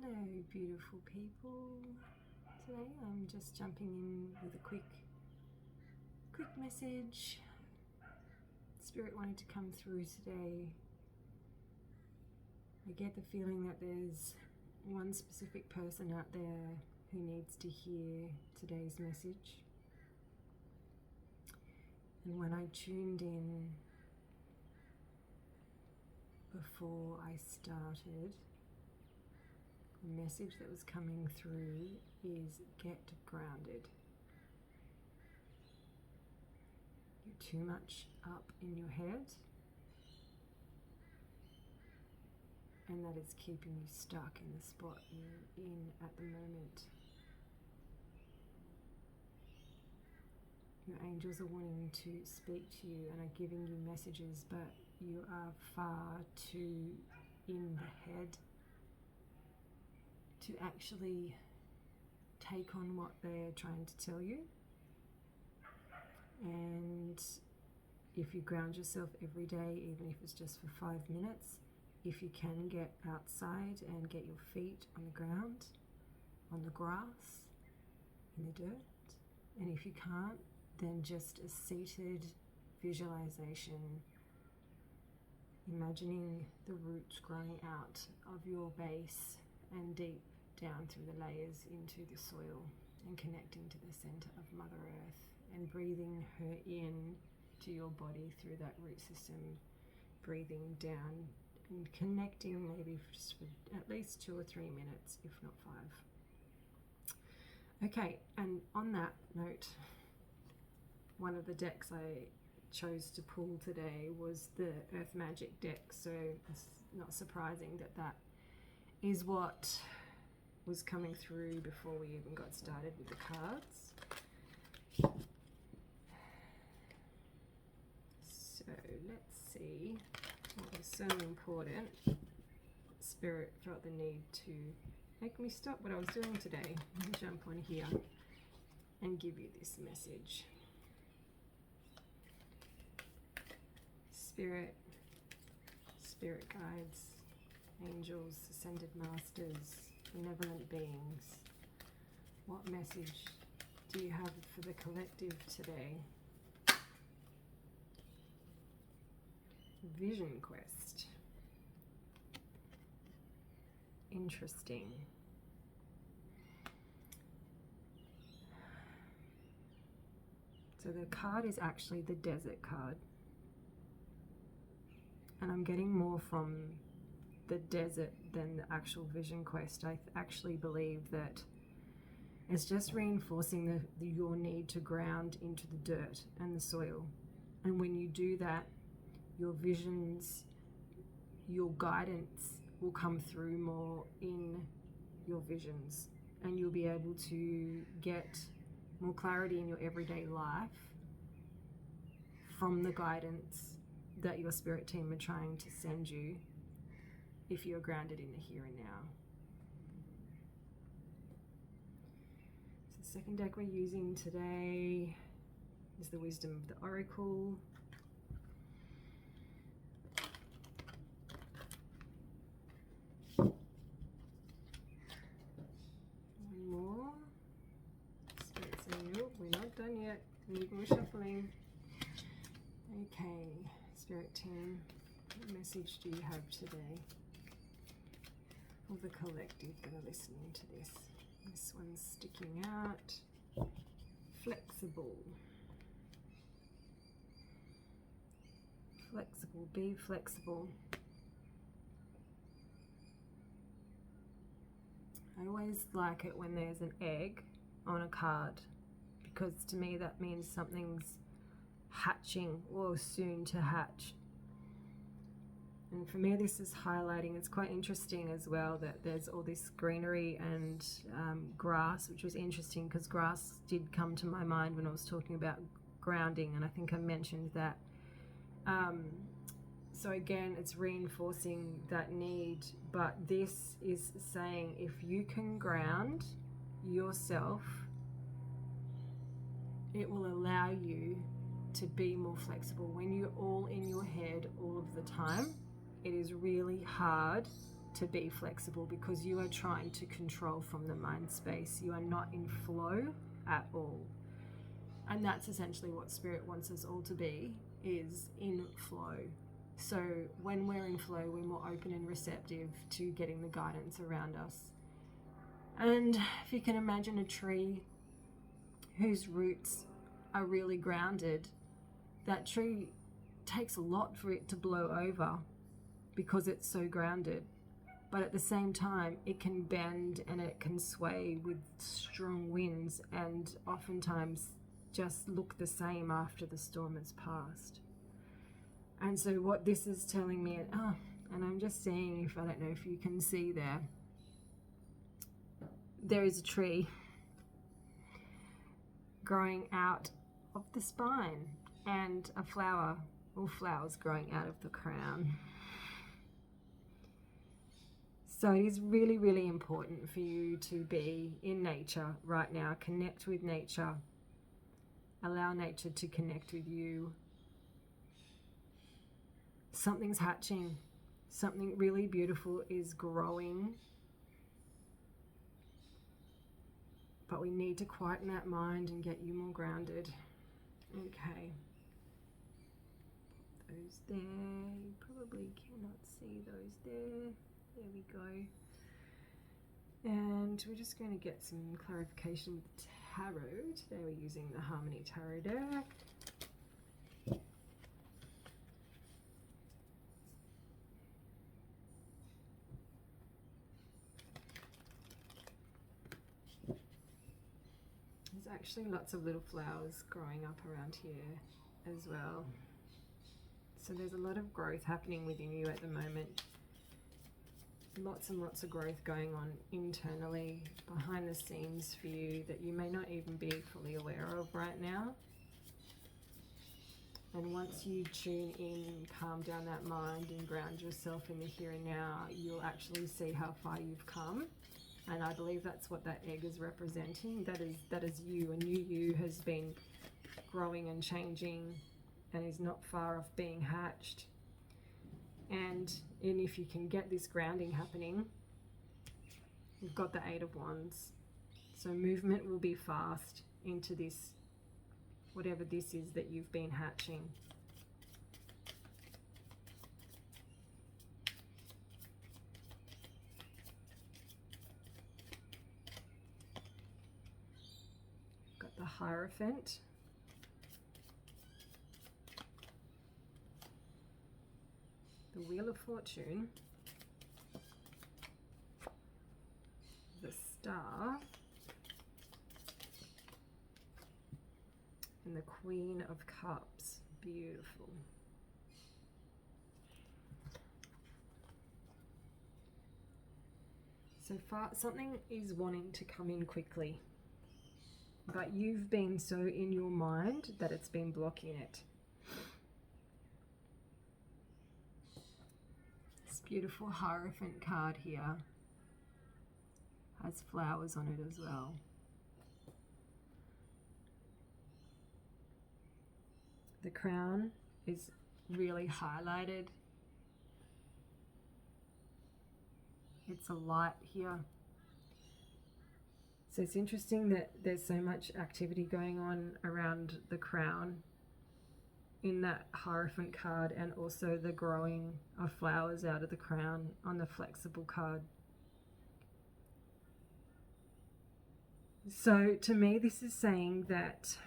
Hello, beautiful people. Today I'm just jumping in with a quick message. Spirit wanted to come through today. I get the feeling that there's one specific person out there who needs to hear today's message. And when I tuned in before I started, the message that was coming through is get grounded. You're too much up in your head, and that is keeping you stuck in the spot you're in at the moment. Your angels are wanting to speak to you and are giving you messages, but you are far too in the head to actually take on what they're trying to tell you. And if you ground yourself every day, even if it's just for 5 minutes, if you can get outside and get your feet on the ground, on the grass, in the dirt, and if you can't, then just a seated visualization, imagining the roots growing out of your base and deep down through the layers into the soil and connecting to the center of Mother Earth and breathing her in to your body through that root system, breathing down and connecting maybe just for at least 2 or 3 minutes, if not 5. Okay, and on that note, one of the decks I chose to pull today was the Earth Magic deck, so it's not surprising that that is what was coming through before we even got started with the cards. So let's see what was so important. Spirit felt the need to make me stop what I was doing today and jump on here and give you this message. Spirit guides, angels, ascended masters, benevolent beings, what message do you have for the collective today? Vision quest. Interesting. So the card is actually the desert card. And I'm getting more from the desert than the actual vision quest. I actually believe that it's just reinforcing your need to ground into the dirt and the soil. And when you do that, your visions, your guidance will come through more in your visions, and you'll be able to get more clarity in your everyday life from the guidance that your spirit team are trying to send you if you're grounded in the here and now. So the second deck we're using today is the Wisdom of the Oracle. One more. Spirit saying, nope, we're not done yet. Need more shuffling. Okay, Spirit team, what message do you have today for the collective that are listening to this? This one's sticking out. Flexible. Flexible, be flexible. I always like it when there's an egg on a card, because to me that means something's hatching or soon to hatch. And for me, this is highlighting, it's quite interesting as well that there's all this greenery and grass, which was interesting because grass did come to my mind when I was talking about grounding, and I think I mentioned that. So again, it's reinforcing that need, but this is saying if you can ground yourself, it will allow you to be more flexible. When you're all in your head all of the time, it is really hard to be flexible because you are trying to control from the mind space. You are not in flow at all. And that's essentially what Spirit wants us all to be, is in flow. So when we're in flow, we're more open and receptive to getting the guidance around us. And if you can imagine a tree whose roots are really grounded, that tree takes a lot for it to blow over because it's so grounded. But at the same time, it can bend and it can sway with strong winds, and oftentimes just look the same after the storm has passed. And so what this is telling me, and I'm just seeing if, I don't know if you can see there is a tree growing out of the spine and a flower or flowers growing out of the crown. So it is really, really important for you to be in nature right now. Connect with nature. Allow nature to connect with you. Something's hatching. Something really beautiful is growing. But we need to quieten that mind and get you more grounded. Okay. Those there. You probably cannot see those there. There we go. And we're just going to get some clarification with the tarot. Today we're using the Harmony Tarot deck. There's actually lots of little flowers growing up around here as well. So there's a lot of growth happening within you at the moment. Lots and lots of growth going on internally, behind the scenes for you that you may not even be fully aware of right now. And once you tune in, calm down that mind and ground yourself in the here and now, you'll actually see how far you've come. And I believe that's what that egg is representing. That is you. A new you has been growing and changing and is not far off being hatched. And if you can get this grounding happening, you've got the Eight of Wands. So movement will be fast into this, whatever this is that you've been hatching. Got the Hierophant. The Wheel of Fortune, the Star, and the Queen of Cups. Beautiful. So far, something is wanting to come in quickly, but you've been so in your mind that it's been blocking it. Beautiful Hierophant card here has flowers on it as well. The crown is really highlighted. It's a light here. So it's interesting that there's so much activity going on around the crown in that Hierophant card, and also the growing of flowers out of the crown on the Flexible card. So to me, this is saying that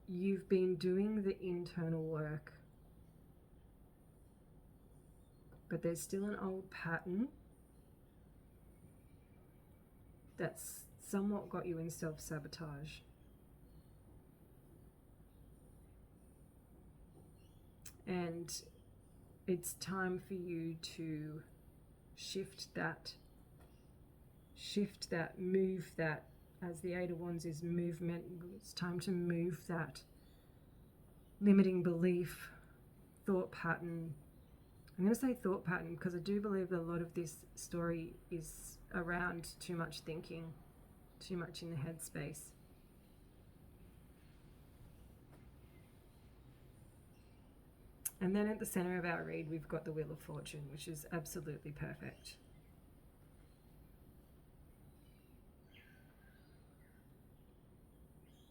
you've been doing the internal work, but there's still an old pattern that's somewhat got you in self-sabotage. And it's time for you to shift that, move that, as the Eight of Wands is movement. It's time to move that limiting belief, thought pattern. I'm going to say thought pattern because I do believe that a lot of this story is around too much thinking, too much in the head space. And then at the center of our read, we've got the Wheel of Fortune, which is absolutely perfect.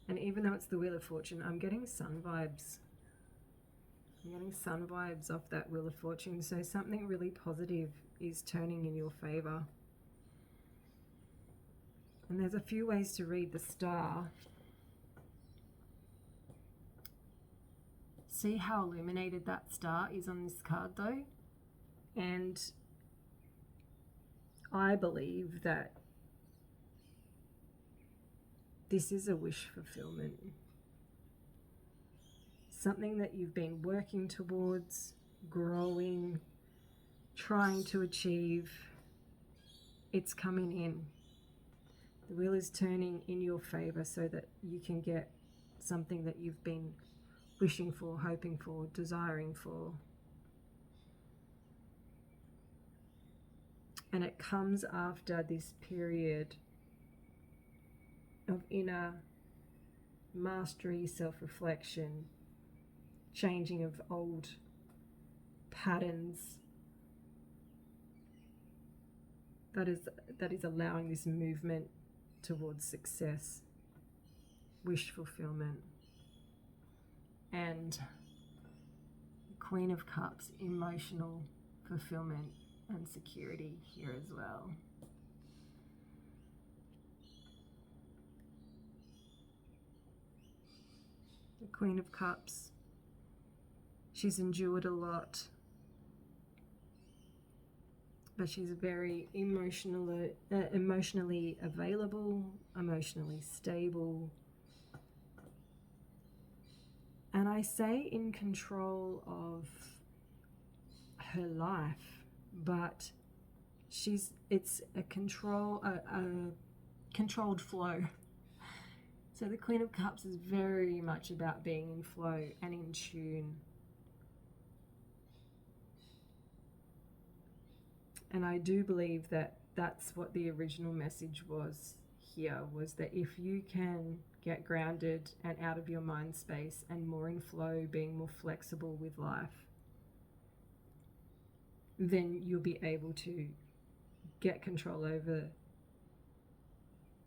And even though it's the Wheel of Fortune, I'm getting sun vibes. I'm getting sun vibes off that Wheel of Fortune. So something really positive is turning in your favor. And there's a few ways to read the star. See how illuminated that star is on this card though? And I believe that this is a wish fulfillment. Something that you've been working towards, growing, trying to achieve. It's coming in. The wheel is turning in your favor so that you can get something that you've been wishing for, hoping for, desiring for. And it comes after this period of inner mastery, self-reflection, changing of old patterns that is allowing this movement towards success, wish fulfillment. And Queen of Cups, emotional fulfillment and security here as well. The Queen of Cups, she's endured a lot, but she's very emotionally available, emotionally stable, and I say in control of her life, but it's a controlled flow. So the Queen of Cups is very much about being in flow and in tune. And I do believe that that's what the original message was here, was that if you can get grounded and out of your mind space and more in flow, being more flexible with life, then you'll be able to get control over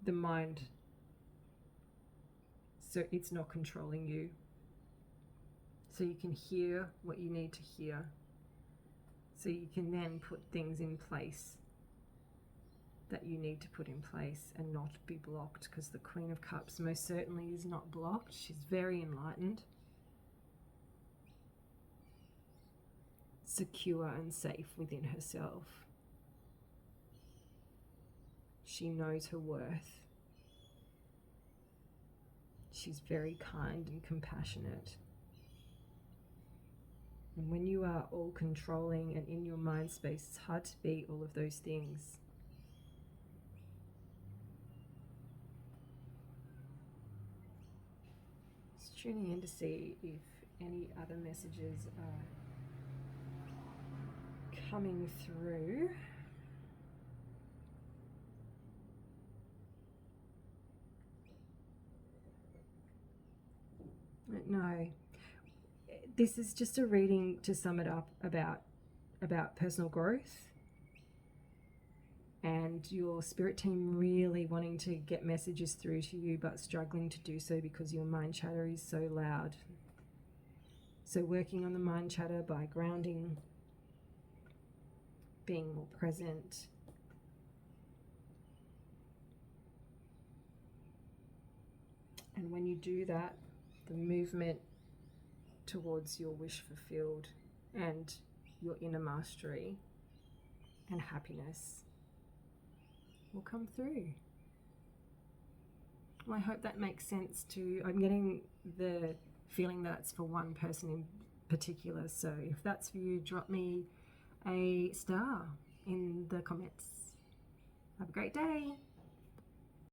the mind so it's not controlling you. So you can hear what you need to hear. So you can then put things in place that you need to put in place and not be blocked, because the Queen of Cups most certainly is not blocked. She's very enlightened, secure and safe within herself. She knows her worth. She's very kind and compassionate. And when you are all controlling and in your mind space, it's hard to be all of those things. Just tuning in to see if any other messages are coming through. No. This is just a reading to sum it up about personal growth and your spirit team really wanting to get messages through to you but struggling to do so because your mind chatter is so loud. So working on the mind chatter by grounding, being more present, and when you do that, the movement towards your wish fulfilled and your inner mastery and happiness will come through. Well, I hope that makes sense too. I'm getting the feeling that it's for one person in particular, so if that's for you, drop me a star in the comments. Have a great day.